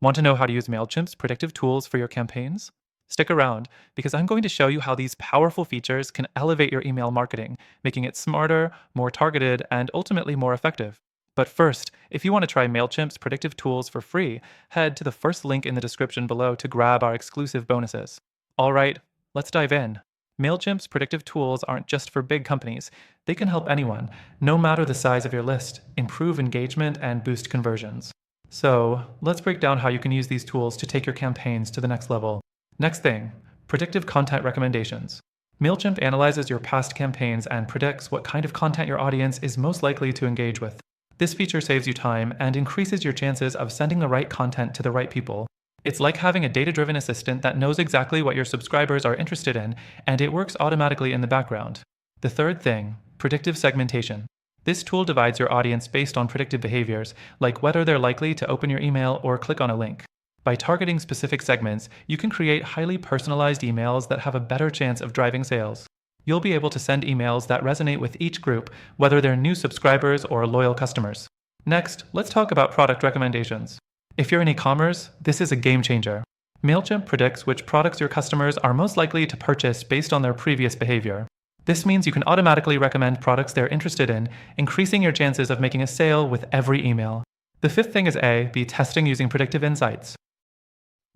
Want to know how to use Mailchimp's predictive tools for your campaigns? Stick around, because I'm going to show you how these powerful features can elevate your email marketing, making it smarter, more targeted, and ultimately more effective. But first, if you want to try Mailchimp's predictive tools for free, head to the first link in the description below to grab our exclusive bonuses. All right, let's dive in. Mailchimp's predictive tools aren't just for big companies. They can help anyone, no matter the size of your list, improve engagement and boost conversions. So, let's break down how you can use these tools to take your campaigns to the next level. Next thing, predictive content recommendations. Mailchimp analyzes your past campaigns and predicts what kind of content your audience is most likely to engage with. This feature saves you time and increases your chances of sending the right content to the right people. It's like having a data-driven assistant that knows exactly what your subscribers are interested in, and it works automatically in the background. The third thing, predictive segmentation. This tool divides your audience based on predictive behaviors, like whether they're likely to open your email or click on a link. By targeting specific segments, you can create highly personalized emails that have a better chance of driving sales. You'll be able to send emails that resonate with each group, whether they're new subscribers or loyal customers. Next, let's talk about product recommendations. If you're in e-commerce, this is a game changer. Mailchimp predicts which products your customers are most likely to purchase based on their previous behavior. This means you can automatically recommend products they're interested in, increasing your chances of making a sale with every email. The fifth thing is A/B testing using predictive insights.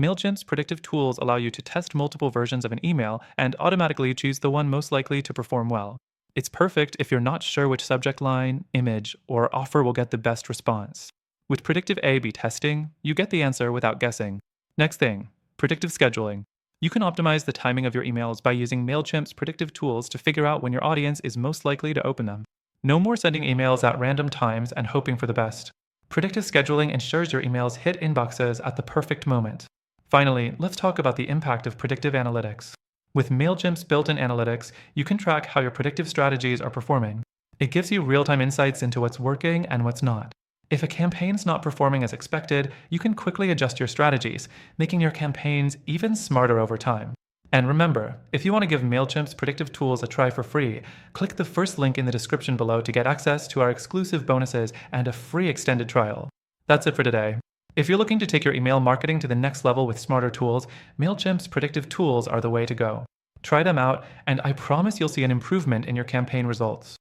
Mailchimp's predictive tools allow you to test multiple versions of an email and automatically choose the one most likely to perform well. It's perfect if you're not sure which subject line, image, or offer will get the best response. With predictive A/B testing, you get the answer without guessing. Next thing, predictive scheduling. You can optimize the timing of your emails by using Mailchimp's predictive tools to figure out when your audience is most likely to open them. No more sending emails at random times and hoping for the best. Predictive scheduling ensures your emails hit inboxes at the perfect moment. Finally, let's talk about the impact of predictive analytics. With Mailchimp's built-in analytics, you can track how your predictive strategies are performing. It gives you real-time insights into what's working and what's not. If a campaign's not performing as expected, you can quickly adjust your strategies, making your campaigns even smarter over time. And remember, if you want to give Mailchimp's predictive tools a try for free, click the first link in the description below to get access to our exclusive bonuses and a free extended trial. That's it for today. If you're looking to take your email marketing to the next level with smarter tools, Mailchimp's predictive tools are the way to go. Try them out, and I promise you'll see an improvement in your campaign results.